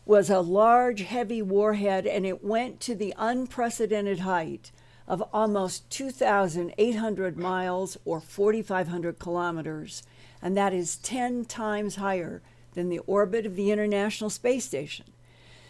was a large, heavy warhead, and it went to the unprecedented height of almost 2,800 miles or 4,500 kilometers, and that is 10 times higher than the orbit of the International Space Station.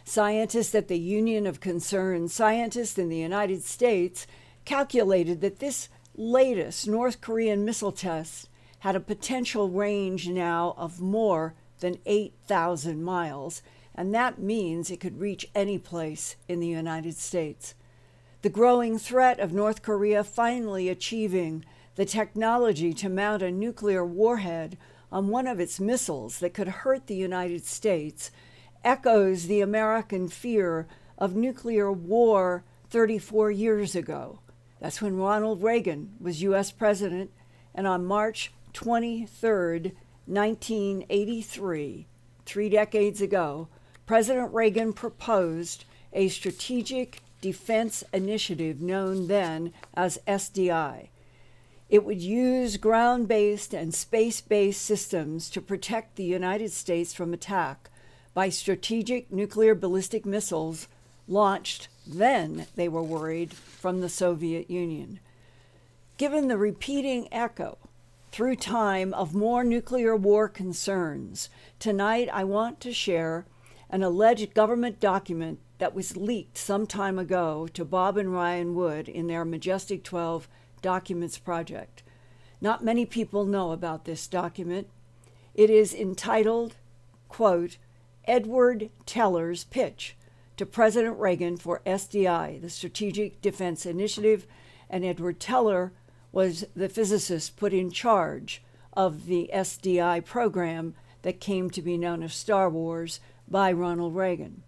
Scientists at the Union of Concerned Scientists in the United States calculated that this latest North Korean missile test had a potential range now of more than 8,000 miles, and that means it could reach any place in the United States. The growing threat of North Korea finally achieving the technology to mount a nuclear warhead on one of its missiles that could hurt the United States echoes the American fear of nuclear war 34 years ago. That's when Ronald Reagan was U.S. president, and on March 23rd, 1983, 3 decades ago, President Reagan proposed a strategic defense initiative known then as SDI. It would use ground-based and space-based systems to protect the United States from attack by strategic nuclear ballistic missiles launched, then they were worried, from the Soviet Union. Given the repeating echo through time of more nuclear war concerns, tonight I want to share an alleged government document that was leaked some time ago to Bob and Ryan Wood in their Majestic 12 Documents project. Not many people know about this document. It is entitled, quote, Edward Teller's Pitch to President Reagan for SDI, the Strategic Defense Initiative, and Edward Teller was the physicist put in charge of the SDI program that came to be known as Star Wars by Ronald Reagan.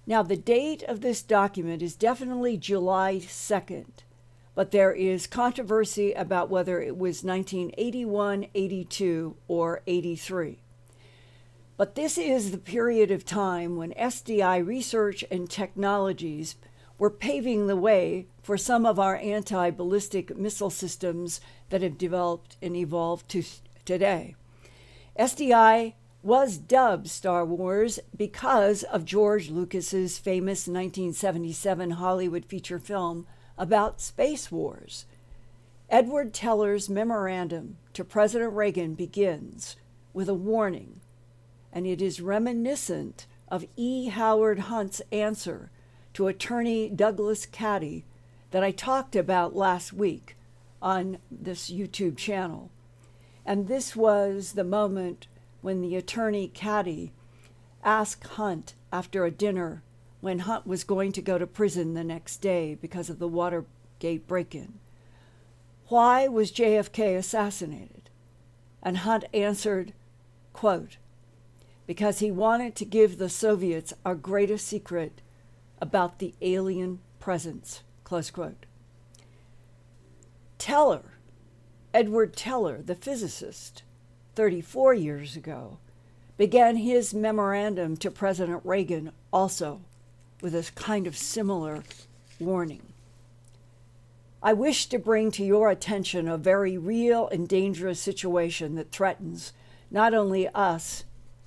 Now, the date of this document is definitely July 2nd, but there is controversy about whether it was 1981, 82, or 83. But this is the period of time when SDI research and technologies were paving the way for some of our anti-ballistic missile systems that have developed and evolved to today. SDI was dubbed Star Wars because of George Lucas's famous 1977 Hollywood feature film about space wars. Edward Teller's memorandum to President Reagan begins with a warning, and it is reminiscent of E. Howard Hunt's answer to Attorney Douglas Caddy that I talked about last week on this YouTube channel. And this was the moment when the attorney Caddy asked Hunt after a dinner when Hunt was going to go to prison the next day because of the Watergate break-in, why was JFK assassinated? And Hunt answered, quote, because he wanted to give the Soviets our greatest secret about the alien presence, close quote. Teller, Edward Teller, the physicist, 34 years ago, began his memorandum to President Reagan also with a kind of similar warning. I wish to bring to your attention a very real and dangerous situation that threatens not only us,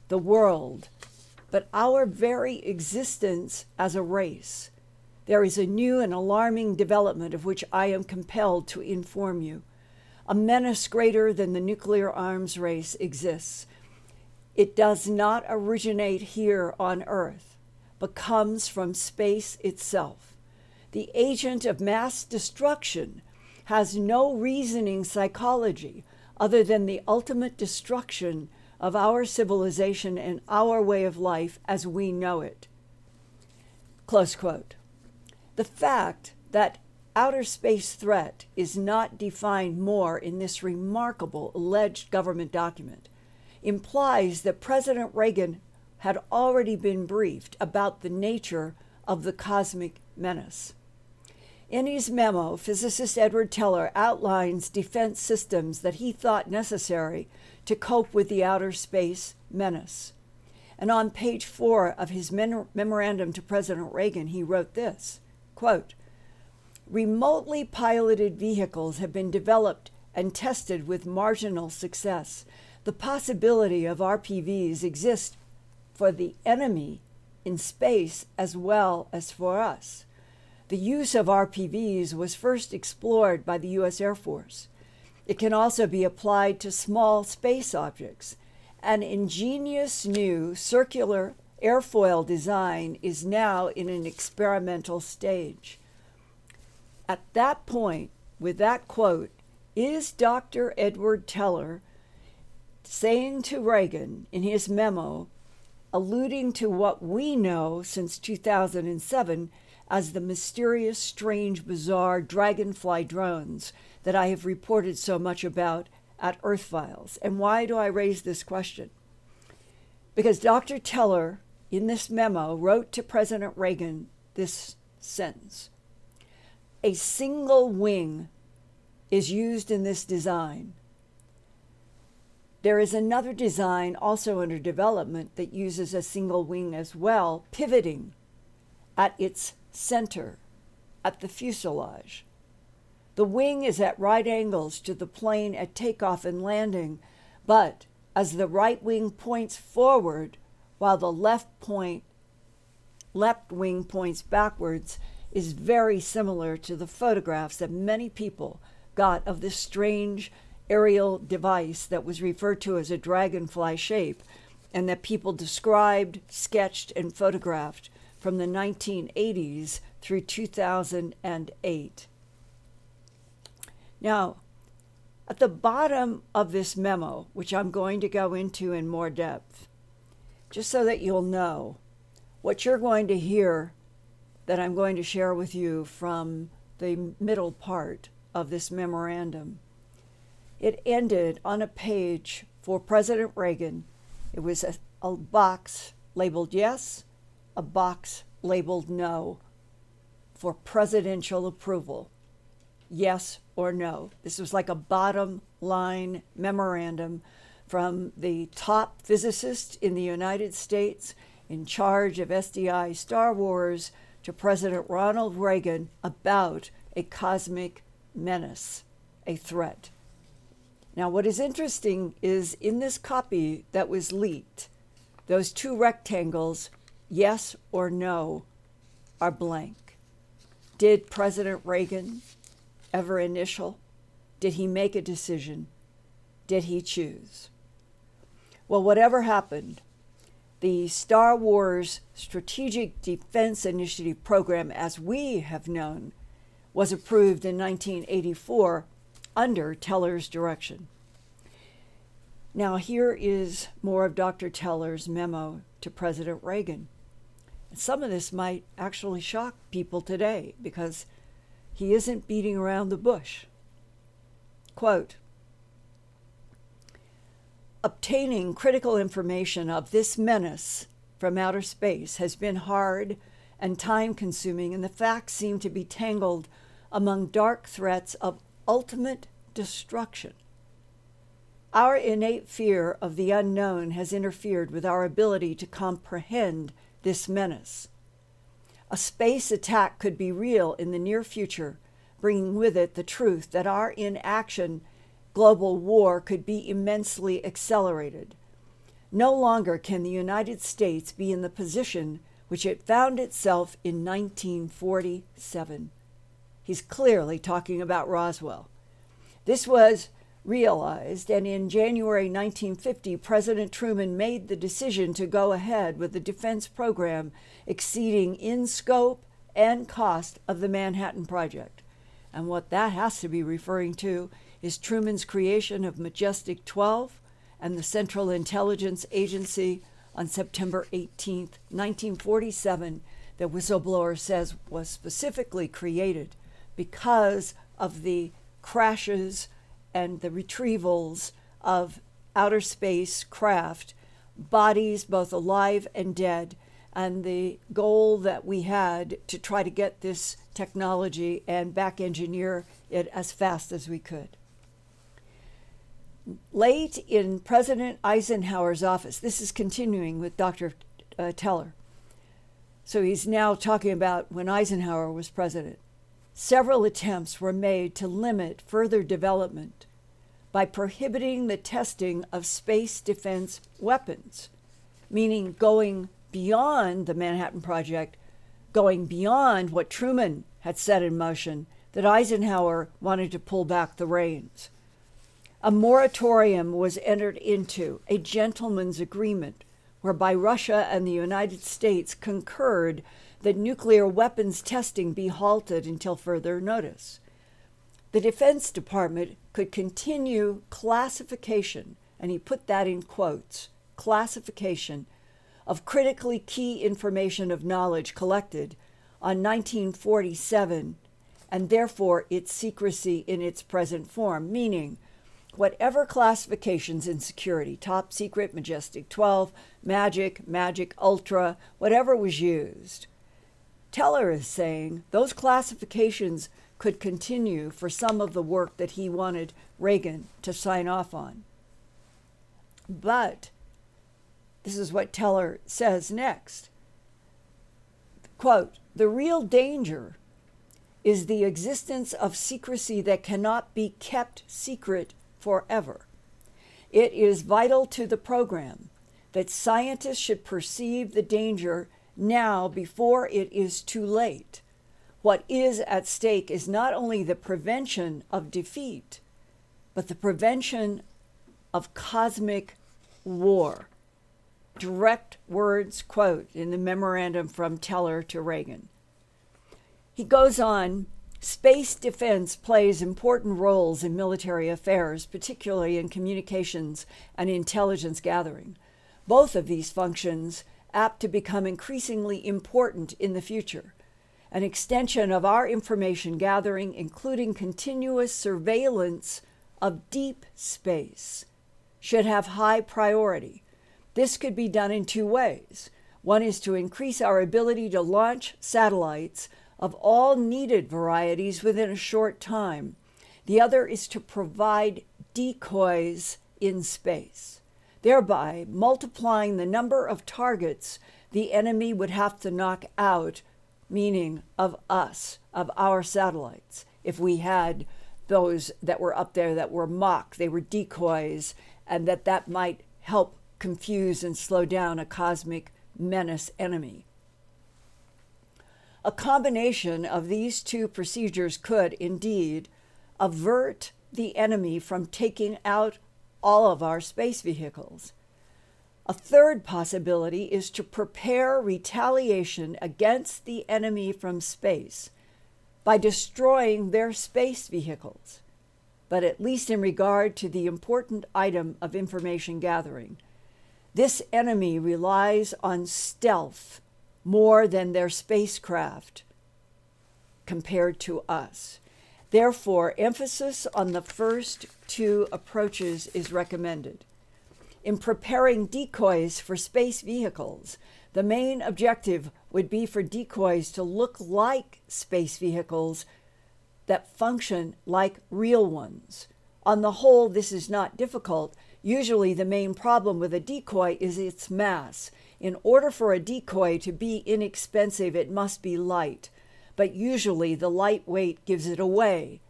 the world, but our very existence as a race. There is a new and alarming development of which I am compelled to inform you. A menace greater than the nuclear arms race exists. It does not originate here on Earth, but comes from space itself. The agent of mass destruction has no reasoning psychology other than the ultimate destruction of our civilization and our way of life as we know it. Close quote. The fact that outer space threat is not defined more in this remarkable alleged government document implies that President Reagan had already been briefed about the nature of the cosmic menace. In his memo, physicist Edward Teller outlines defense systems that he thought necessary to cope with the outer space menace. And on page 4 of his memorandum to President Reagan, he wrote this, quote, remotely piloted vehicles have been developed and tested with marginal success. The possibility of RPVs exists for the enemy in space as well as for us. The use of RPVs was first explored by the U.S. Air Force. It can also be applied to small space objects. An ingenious new circular airfoil design is now in an experimental stage. At that point, with that quote, is Dr. Edward Teller saying to Reagan in his memo, alluding to what we know since 2007 as the mysterious, strange, bizarre dragonfly drones that I have reported so much about at Earthfiles. And why do I raise this question? Because Dr. Teller, in this memo, wrote to President Reagan this sentence: "A single wing is used in this design. There is another design also under development that uses a single wing as well, pivoting at its center, at the fuselage. The wing is at right angles to the plane at takeoff and landing, but as the right wing points forward while the left wing points backwards, is very similar to the photographs that many people got of this strange aerial device that was referred to as a dragonfly shape and that people described, sketched, and photographed from the 1980s through 2008. Now, at the bottom of this memo, which I'm going to go into in more depth, just so that you'll know what you're going to hear that I'm going to share with you from the middle part of this memorandum. It ended on a page for President Reagan. It was a box labeled yes, a box labeled no, for presidential approval, yes or no. This was like a bottom line memorandum from the top physicist in the United States in charge of SDI Star Wars to President Ronald Reagan about a cosmic menace, a threat. Now, what is interesting is in this copy that was leaked, those two rectangles, yes or no, are blank. Did President Reagan ever initial? Did he make a decision? Did he choose? Well, whatever happened, the Star Wars Strategic Defense Initiative program, as we have known, was approved in 1984 under Teller's direction. Now, here is more of Dr. Teller's memo to President Reagan. Some of this might actually shock people today because he isn't beating around the bush. Quote, "Obtaining critical information of this menace from outer space has been hard and time-consuming, and the facts seem to be tangled among dark threats of ultimate destruction. Our innate fear of the unknown has interfered with our ability to comprehend this menace. A space attack could be real in the near future, bringing with it the truth that our inaction global war could be immensely accelerated. No longer can the United States be in the position which it found itself in 1947. He's clearly talking about Roswell. This was realized, and in January 1950, President Truman made the decision to go ahead with the defense program exceeding in scope and cost of the Manhattan Project. And what that has to be referring to is Truman's creation of Majestic 12 and the Central Intelligence Agency on September 18, 1947, that whistleblower says was specifically created because of the crashes and the retrievals of outer space craft, bodies both alive and dead, and the goal that we had to try to get this technology and back engineer it as fast as we could. Late in President Eisenhower's office, this is continuing with Dr. Teller. So he's now talking about when Eisenhower was president. Several attempts were made to limit further development by prohibiting the testing of space defense weapons, meaning going beyond the Manhattan Project, going beyond what Truman had set in motion, that Eisenhower wanted to pull back the reins. A moratorium was entered into, a gentleman's agreement, whereby Russia and the United States concurred that nuclear weapons testing be halted until further notice. The Defense Department could continue classification, and he put that in quotes, classification of critically key information of knowledge collected on 1947, and therefore its secrecy in its present form, meaning whatever classifications in security, top secret, majestic 12, magic ultra, whatever was used. Teller is saying those classifications could continue for some of the work that he wanted Reagan to sign off on. But this is what Teller says next. Quote, "The real danger is the existence of secrecy that cannot be kept secret forever. It is vital to the program that scientists should perceive the danger now before it is too late. What is at stake is not only the prevention of defeat, but the prevention of cosmic war." Direct words quote in the memorandum from Teller to Reagan. He goes on, space defense plays important roles in military affairs, particularly in communications and intelligence gathering. Both of these functions apt to become increasingly important in the future. An extension of our information gathering, including continuous surveillance of deep space, should have high priority. This could be done in two ways. One is to increase our ability to launch satellites of all needed varieties within a short time. The other is to provide decoys in space, thereby multiplying the number of targets the enemy would have to knock out, meaning of us, of our satellites. If we had those that were up there that were mock, they were decoys, and that might help confuse and slow down a cosmic menace enemy. A combination of these two procedures could, indeed, avert the enemy from taking out all of our space vehicles. A third possibility is to prepare retaliation against the enemy from space by destroying their space vehicles. But at least in regard to the important item of information gathering, this enemy relies on stealth more than their spacecraft compared to us. Therefore, emphasis on the first two approaches is recommended. In preparing decoys for space vehicles, the main objective would be for decoys to look like space vehicles that function like real ones. On the whole, this is not difficult. Usually the main problem with a decoy is its mass. In order for a decoy to be inexpensive, it must be light. But usually the lightweight gives it away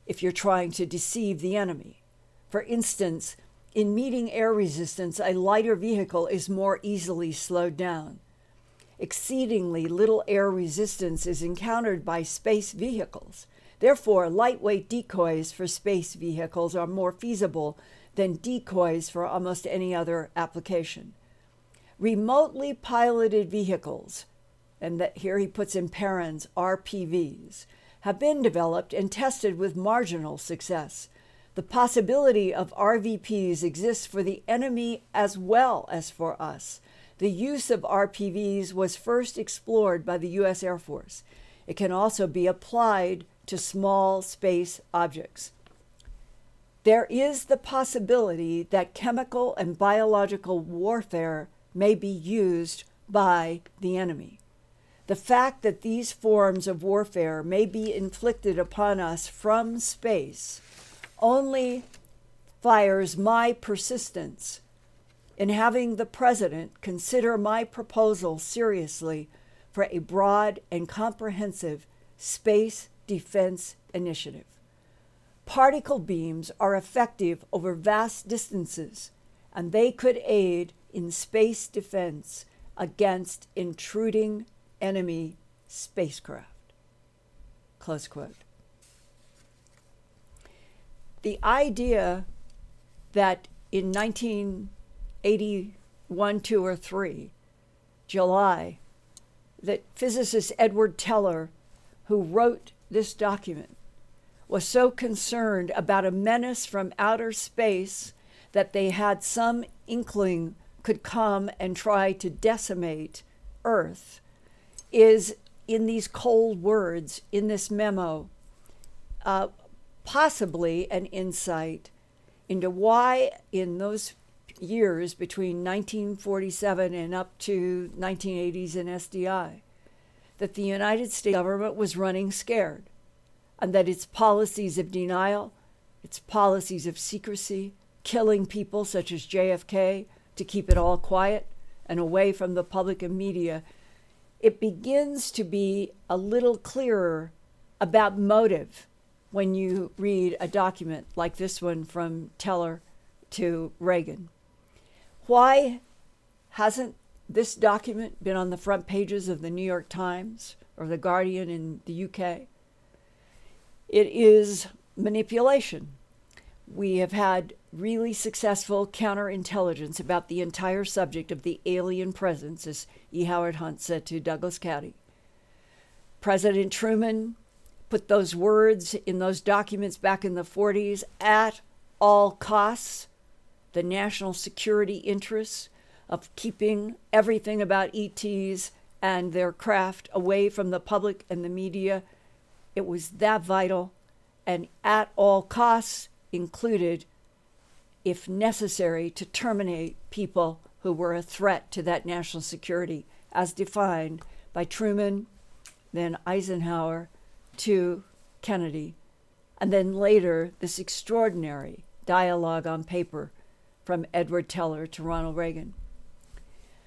if you're trying to deceive the enemy. For instance, in meeting air resistance, a lighter vehicle is more easily slowed down. Exceedingly little air resistance is encountered by space vehicles. Therefore, lightweight decoys for space vehicles are more feasible than decoys for almost any other application. Remotely piloted vehicles, and that here he puts in parens RPVs, have been developed and tested with marginal success. The possibility of RVPs exists for the enemy as well as for us. The use of RPVs was first explored by the U.S. Air Force. It can also be applied to small space objects. There is the possibility that chemical and biological warfare may be used by the enemy. The fact that these forms of warfare may be inflicted upon us from space only fires my persistence in having the President consider my proposal seriously for a broad and comprehensive space defense initiative. Particle beams are effective over vast distances, and they could aid in space defense against intruding enemy spacecraft. Close quote. The idea that in 1981, 2, or 3, July, that physicist Edward Teller, who wrote this document, was so concerned about a menace from outer space that they had some inkling could come and try to decimate Earth, is in these cold words, in this memo, possibly an insight into why in those years between 1947 and up to 1980s in SDI, that the United States government was running scared, and that its policies of denial, its policies of secrecy, killing people such as JFK to keep it all quiet and away from the public and media, it begins to be a little clearer about motive when you read a document like this one from Teller to Reagan. Why hasn't this document been on the front pages of the New York Times or the Guardian in the UK? It is manipulation. We have had really successful counterintelligence about the entire subject of the alien presence, as E. Howard Hunt said to Douglas Caddy. President Truman put those words in those documents back in the 40s, at all costs, the national security interests of keeping everything about ETs and their craft away from the public and the media. It was that vital, and at all costs included, if necessary, to terminate people who were a threat to that national security, as defined by Truman, then Eisenhower, to Kennedy, and then later this extraordinary dialogue on paper from Edward Teller to Ronald Reagan.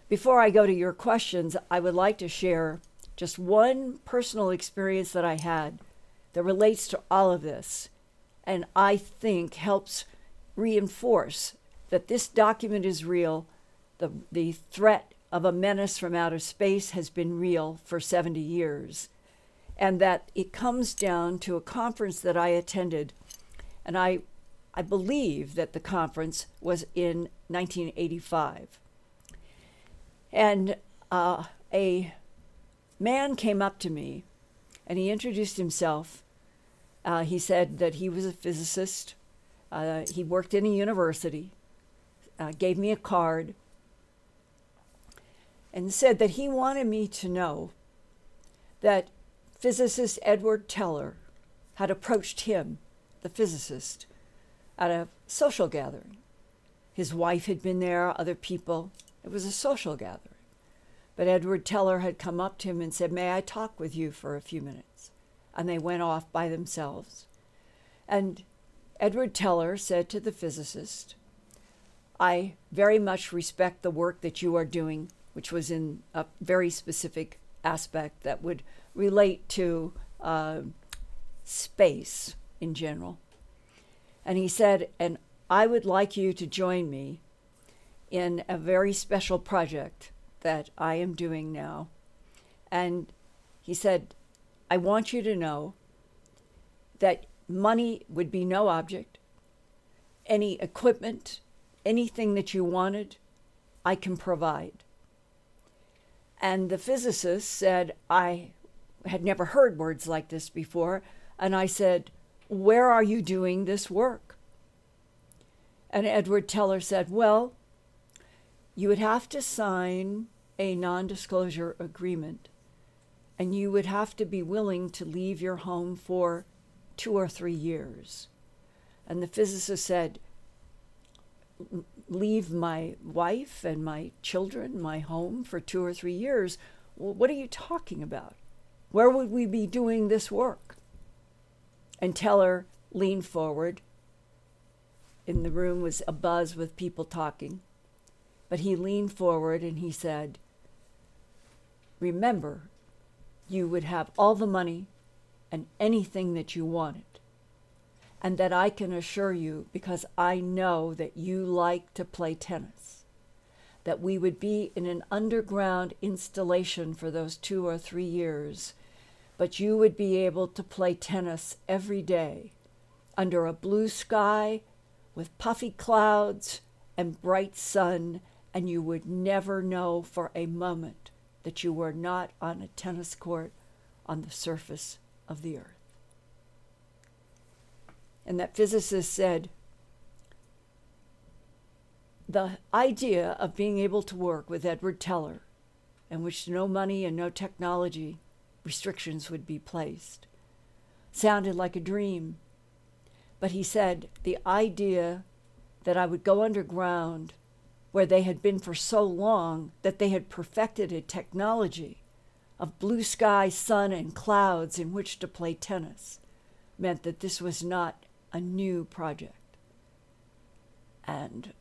Before I go to your questions, I would like to share just one personal experience that I had that relates to all of this, and I think helps reinforce that this document is real. The threat of a menace from outer space has been real for 70 years, and that it comes down to a conference that I attended, and I believe that the conference was in 1985. And a man came up to me, and he introduced himself. He said that he was a physicist. He worked in a university, gave me a card, and said that he wanted me to know that physicist Edward Teller had approached him, the physicist, at a social gathering. His wife had been there, other people. It was a social gathering. But Edward Teller had come up to him and said, "May I talk with you for a few minutes?" And they went off by themselves. And Edward Teller said to the physicist, "I very much respect the work that you are doing," which was in a very specific aspect that would relate to space in general. And he said, "And I would like you to join me in a very special project that I am doing now." And he said, "I want you to know that money would be no object. Any equipment, anything that you wanted, I can provide." And the physicist said, I had never heard words like this before. And I said, "Where are you doing this work?" And Edward Teller said, "Well, you would have to sign a non-disclosure agreement, and you would have to be willing to leave your home for 2 or 3 years." And the physicist said, "Leave my wife and my children, my home for 2 or 3 years? Well, what are you talking about? Where would we be doing this work?" And Teller leaned forward. In the room was abuzz with people talking. But he leaned forward and he said, "Remember, you would have all the money and anything that you wanted. And that I can assure you, because I know that you like to play tennis, that we would be in an underground installation for those 2 or 3 years, but you would be able to play tennis every day under a blue sky with puffy clouds and bright sun, and you would never know for a moment that you were not on a tennis court on the surface of the earth. And that physicist said, the idea of being able to work with Edward Teller, in which no money and no technology restrictions would be placed, sounded like a dream. But he said the idea that I would go underground where they had been for so long that they had perfected a technology of blue sky, sun, and clouds in which to play tennis meant that this was not a new project. And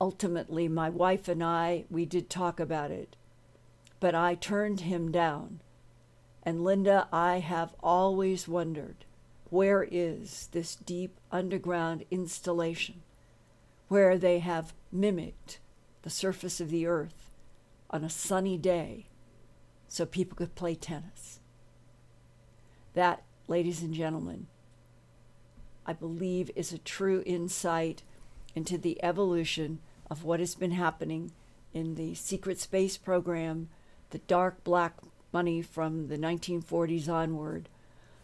ultimately, my wife and I, we did talk about it, but I turned him down. And Linda, I have always wondered, where is this deep underground installation where they have mimicked the surface of the earth on a sunny day so people could play tennis? That, ladies and gentlemen, I believe is a true insight into the evolution of what has been happening in the secret space program, the dark black money from the 1940s onward,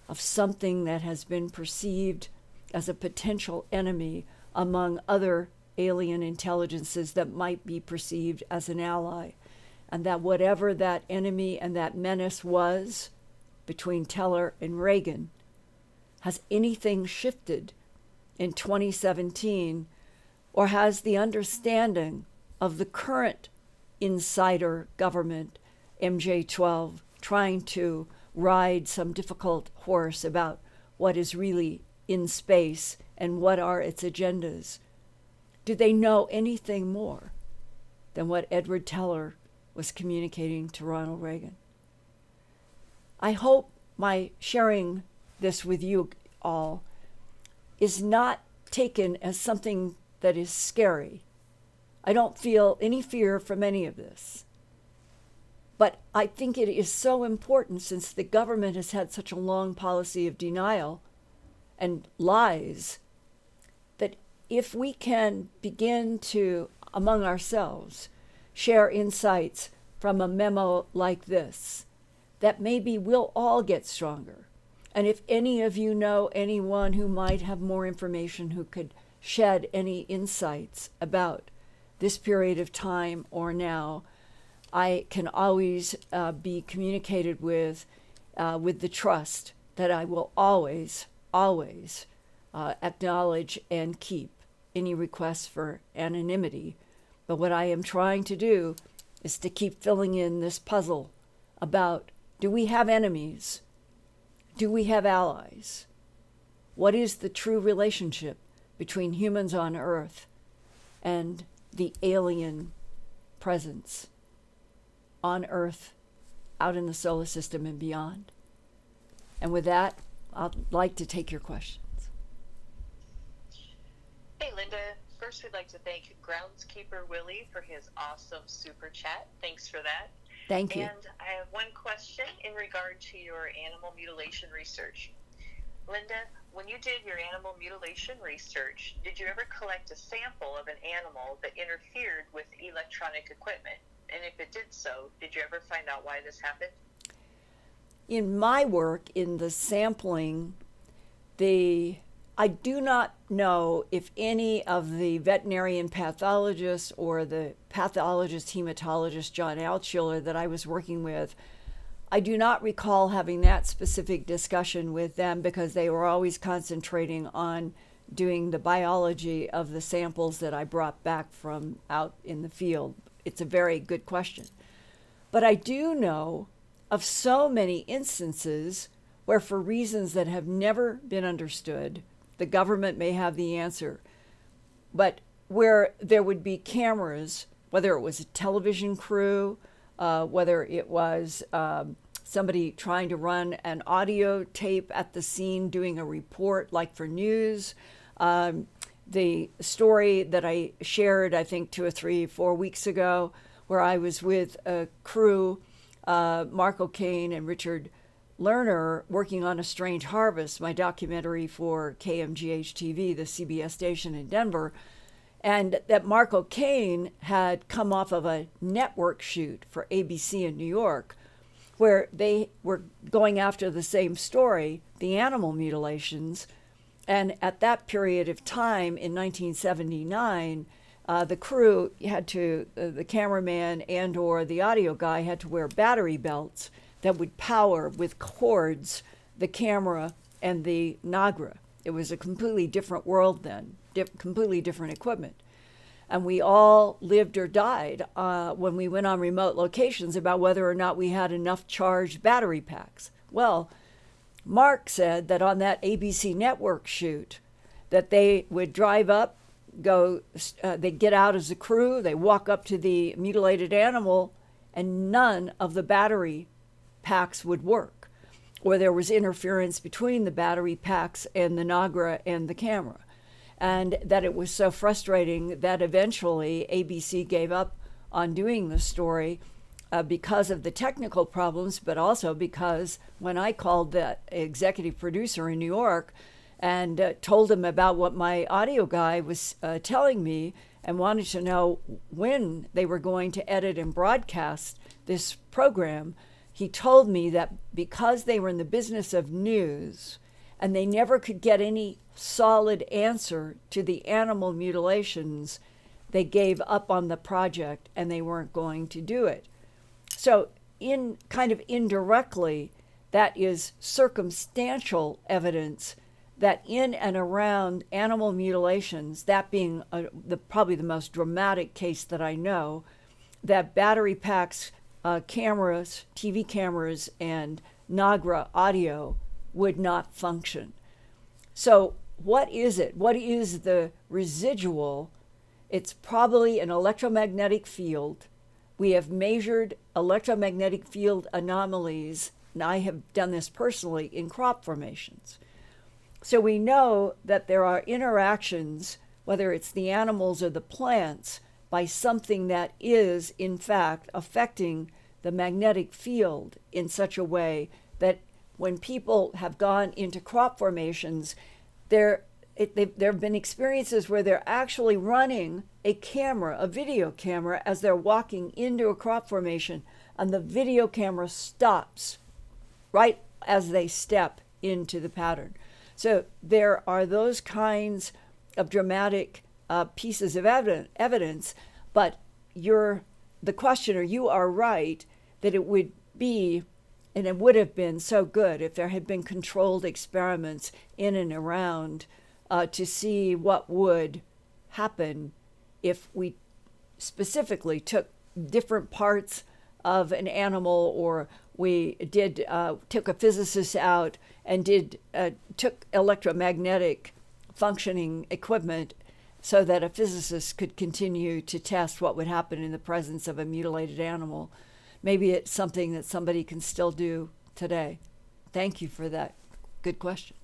of something that has been perceived as a potential enemy among other alien intelligences that might be perceived as an ally, and that whatever that enemy and that menace was between Teller and Reagan, has anything shifted in 2017, or has the understanding of the current insider government, MJ-12, trying to ride some difficult horse about what is really in space and what are its agendas? Do they know anything more than what Edward Teller was communicating to Ronald Reagan? I hope my sharing this with you all is not taken as something that is scary. I don't feel any fear from any of this. But I think it is so important, since the government has had such a long policy of denial and lies, that if we can begin to, among ourselves, share insights from a memo like this, that maybe we'll all get stronger. And if any of you know anyone who might have more information, who could shed any insights about this period of time or now, I can always be communicated with the trust that I will always acknowledge and keep any requests for anonymity. But what I am trying to do is to keep filling in this puzzle about, do we have enemies? Do we have allies? What is the true relationship between humans on Earth and the alien presence on Earth, out in the solar system and beyond? And with that, I'd like to take your questions. Hey, Linda. First, we'd like to thank Groundskeeper Willie for his awesome super chat. Thanks for that. Thank you. And I have one question in regard to your animal mutilation research. Linda, when you did your animal mutilation research, did you ever collect a sample of an animal that interfered with electronic equipment? And if it did so, did you ever find out why this happened? In my work, in the sampling, I do not know if any of the veterinarian pathologists or the pathologist hematologist John Altschuler that I was working with, I do not recall having that specific discussion with them, because they were always concentrating on doing the biology of the samples that I brought back from out in the field. It's a very good question. But I do know of so many instances where, for reasons that have never been understood, the government may have the answer, but where there would be cameras, whether it was a television crew, whether it was somebody trying to run an audio tape at the scene doing a report like for news, the story that I shared, I think 2 or 3, 4 weeks ago, where I was with a crew, Mark O'Kane and Richard Lerner, working on A Strange Harvest, my documentary for KMGH-TV, the CBS station in Denver, and that Mark O'Kane had come off of a network shoot for ABC in New York, where they were going after the same story, the animal mutilations. And at that period of time in 1979, the crew had to, the cameraman and or the audio guy had to wear battery belts that would power with cords the camera and the Nagra. It was a completely different world then, completely different equipment. And we all lived or died when we went on remote locations about whether or not we had enough charged battery packs. Well, Mark said that on that ABC network shoot, that they would drive up, they get out as a crew, they walk up to the mutilated animal, and none of the battery packs would work, or there was interference between the battery packs and the Nagra and the camera. And that it was so frustrating that eventually ABC gave up on doing the story because of the technical problems, but also because when I called the executive producer in New York and told him about what my audio guy was telling me and wanted to know when they were going to edit and broadcast this program, he told me that because they were in the business of news and they never could get any solid answer to the animal mutilations, they gave up on the project and they weren't going to do it. So in kind of indirectly, that is circumstantial evidence that in and around animal mutilations, that being probably the most dramatic case that I know, that battery packs, cameras, TV cameras, and Nagra audio would not function. So what is it? What is the residual? It's probably an electromagnetic field. We have measured electromagnetic field anomalies, and I have done this personally in crop formations. So we know that there are interactions, whether it's the animals or the plants, by something that is, in fact, affecting the magnetic field in such a way that when people have gone into crop formations, there have been experiences where they're actually running a camera, a video camera, as they're walking into a crop formation, and the video camera stops right as they step into the pattern. So there are those kinds of dramatic pieces of evidence, but the questioner, you are right that it would be, and it would have been so good if there had been controlled experiments in and around to see what would happen if we specifically took different parts of an animal, or we took a physicist out and took electromagnetic functioning equipment so that a physicist could continue to test what would happen in the presence of a mutilated animal. Maybe it's something that somebody can still do today. Thank you for that. Good question.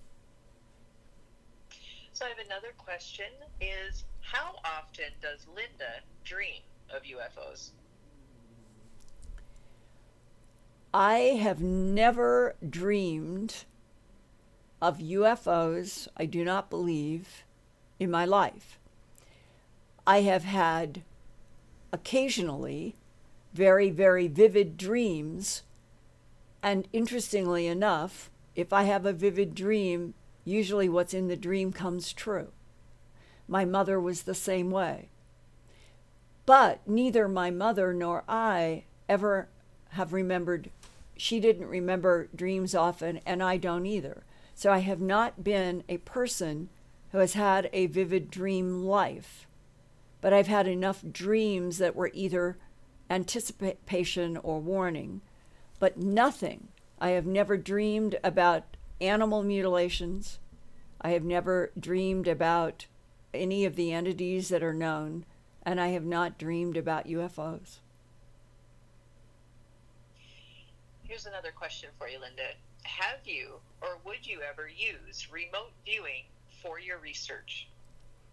So I have another question, is how often does Linda dream of UFOs? I have never dreamed of UFOs, I do not believe, in my life. I have had occasionally very, very vivid dreams, and interestingly enough, if I have a vivid dream, usually what's in the dream comes true. My mother was the same way. But neither my mother nor I ever have remembered, she didn't remember dreams often, and I don't either. So I have not been a person who has had a vivid dream life. But I've had enough dreams that were either anticipation or warning, but nothing. I have never dreamed about animal mutilations. I have never dreamed about any of the entities that are known, and I have not dreamed about UFOs. Here's another question for you, Linda. Have you or would you ever use remote viewing for your research?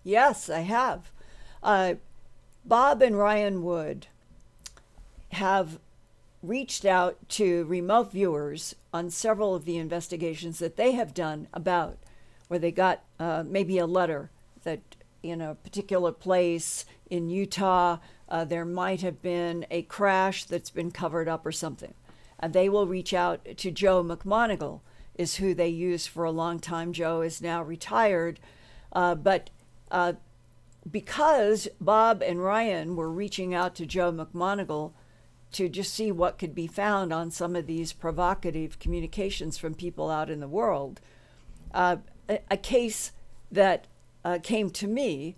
Yes, I have. Bob and Ryan Wood have reached out to remote viewers on several of the investigations that they have done about where they got maybe a letter that in a particular place in Utah there might have been a crash that's been covered up or something. And they will reach out to Joe McMoneagle, is who they used for a long time. Joe is now retired, but because Bob and Ryan were reaching out to Joe McMoneagle to just see what could be found on some of these provocative communications from people out in the world, a case that came to me,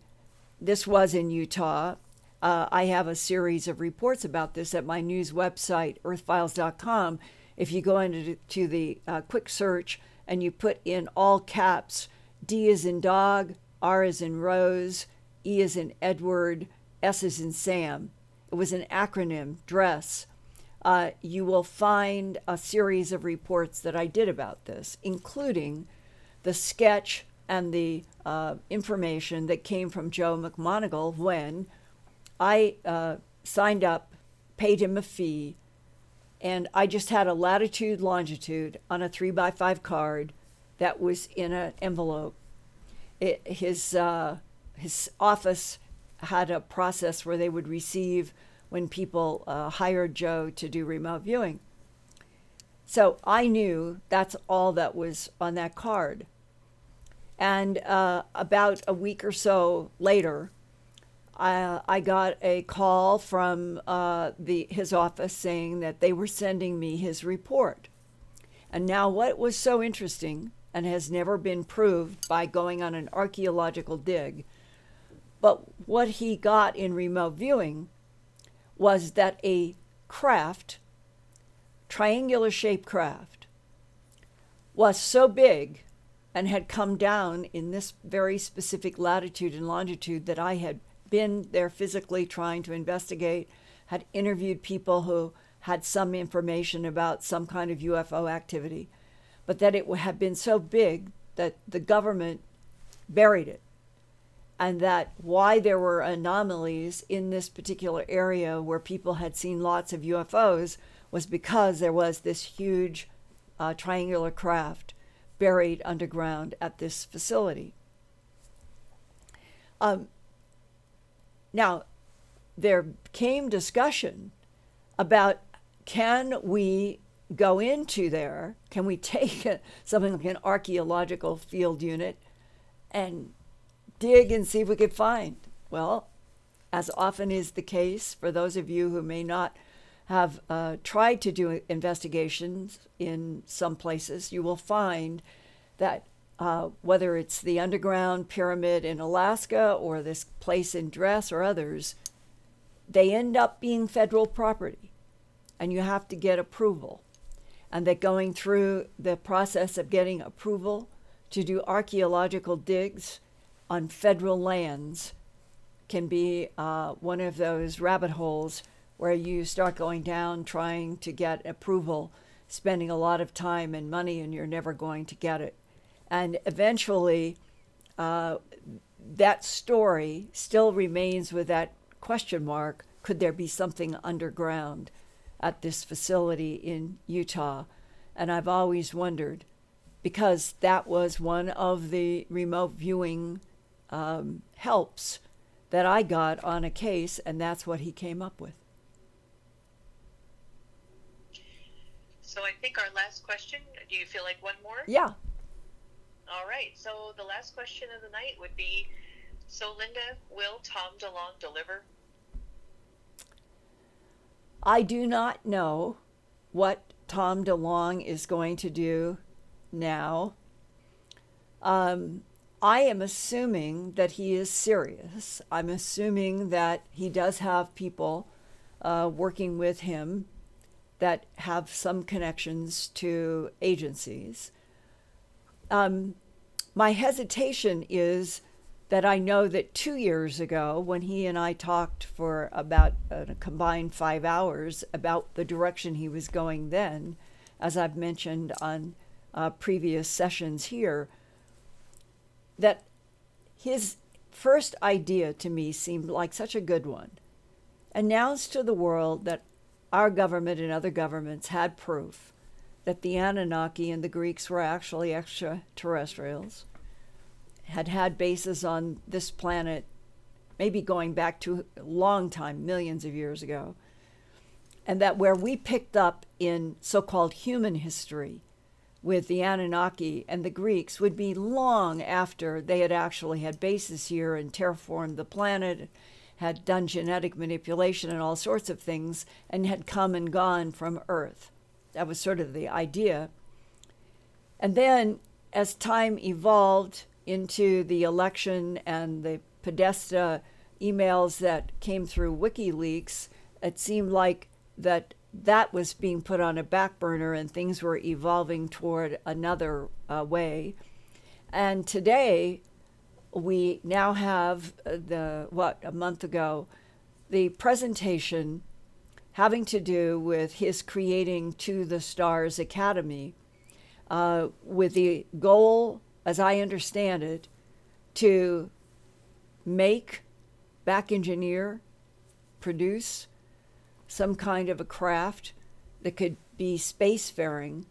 this was in Utah. I have a series of reports about this at my news website, earthfiles.com. If you go into the quick search and you put in all caps, D as in dog, R as in Rose, E as in Edward, S as in Sam. It was an acronym, DRESS. You will find a series of reports that I did about this, including the sketch and the information that came from Joe McMoneagle when I signed up, paid him a fee, and I just had a latitude, longitude on a 3x5 card that was in an envelope. His office had a process where they would receive when people hired Joe to do remote viewing. So I knew that's all that was on that card. And about a week or so later, I got a call from his office saying that they were sending me his report. And now what was so interesting and has never been proved by going on an archaeological dig, but what he got in remote viewing was that a craft, triangular shaped craft, was so big and had come down in this very specific latitude and longitude that I had been there physically trying to investigate, had interviewed people who had some information about some kind of UFO activity, but that it had been so big that the government buried it. And that why there were anomalies in this particular area where people had seen lots of UFOs was because there was this huge triangular craft buried underground at this facility. Now, there came discussion about, can we go into there? Can we take something like an archaeological field unit and dig and see if we could find? Well, as often is the case, for those of you who may not have tried to do investigations in some places, you will find that whether it's the underground pyramid in Alaska or this place in Dress or others, they end up being federal property, and you have to get approval. And that going through the process of getting approval to do archaeological digs on federal lands can be one of those rabbit holes where you start going down trying to get approval, spending a lot of time and money, and you're never going to get it. And eventually, that story still remains with that question mark: could there be something underground at this facility in Utah? And I've always wondered, because that was one of the remote viewing helps that I got on a case, and that's what he came up with. So I think our last question, do you feel like one more? Yeah. All right, so the last question of the night would be, so Linda, will Tom DeLonge deliver? I do not know what Tom DeLonge is going to do now. I am assuming that he is serious. I'm assuming that he does have people working with him that have some connections to agencies. My hesitation is that I know that 2 years ago, when he and I talked for about a combined 5 hours about the direction he was going then, as I've mentioned on previous sessions here, that his first idea to me seemed like such a good one. Announce to the world that our government and other governments had proof that the Anunnaki and the Greeks were actually extraterrestrials, had bases on this planet, maybe going back to a long time, millions of years ago, and that where we picked up in so-called human history with the Anunnaki and the Greeks would be long after they had actually had bases here and terraformed the planet, had done genetic manipulation and all sorts of things, and had come and gone from Earth. That was sort of the idea. And then as time evolved into the election and the Podesta emails that came through WikiLeaks, it seemed like that was being put on a back burner and things were evolving toward another way. And today, we now have a month ago, the presentation having to do with his creating To the Stars Academy, with the goal, as I understand it, to make, back engineer, produce some kind of a craft that could be spacefaring,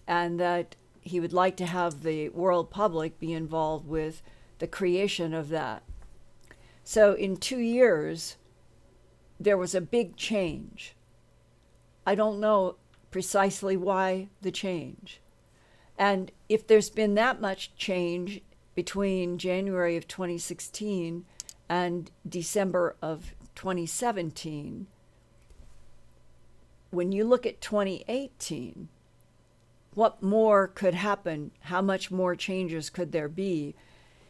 and that he would like to have the world public be involved with the creation of that. So in 2 years, there was a big change. I don't know precisely why the change. And if there's been that much change between January of 2016 and December of 2017, when you look at 2018, what more could happen? How much more changes could there be?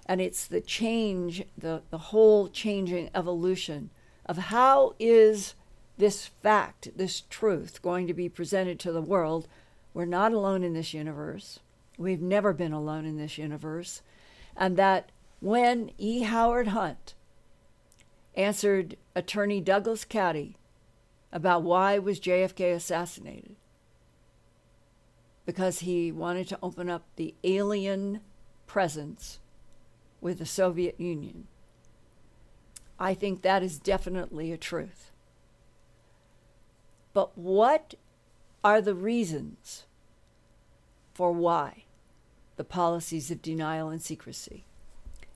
And it's the change, the whole changing evolution of how is this fact, this truth going to be presented to the world. We're not alone in this universe. We've never been alone in this universe. And that when E. Howard Hunt answered Attorney Douglas Caddy about why was JFK assassinated, because he wanted to open up the alien presence with the Soviet Union. I think that is definitely a truth. But what are the reasons for why the policies of denial and secrecy?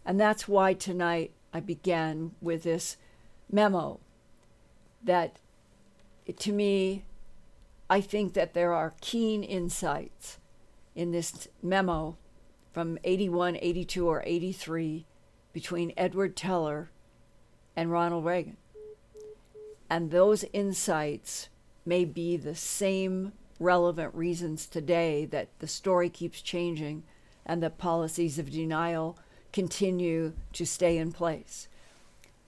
And that's why tonight I began with this memo that, to me, I think that there are keen insights in this memo from 81, 82, or 83 between Edward Teller and Ronald Reagan. And those insights may be the same relevant reasons today that the story keeps changing and the policies of denial continue to stay in place.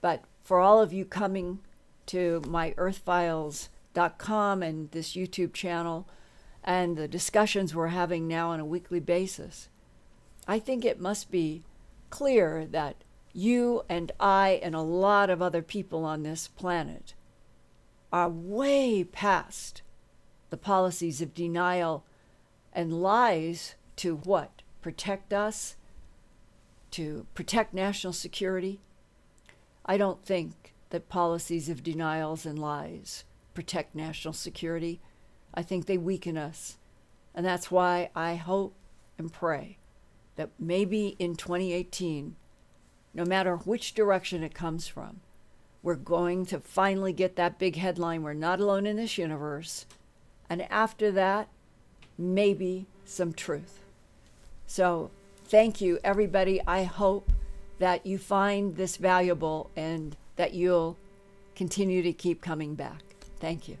But for all of you coming to my Earthfiles.com and this YouTube channel and the discussions we're having now on a weekly basis, I think it must be clear that you and I and a lot of other people on this planet are way past the policies of denial and lies to what? Protect us? To protect national security? I don't think that policies of denials and lies protect national security. I think they weaken us. And that's why I hope and pray that maybe in 2018, no matter which direction it comes from, we're going to finally get that big headline, we're not alone in this universe. And after that, maybe some truth. So thank you, everybody. I hope that you find this valuable and that you'll continue to keep coming back. Thank you.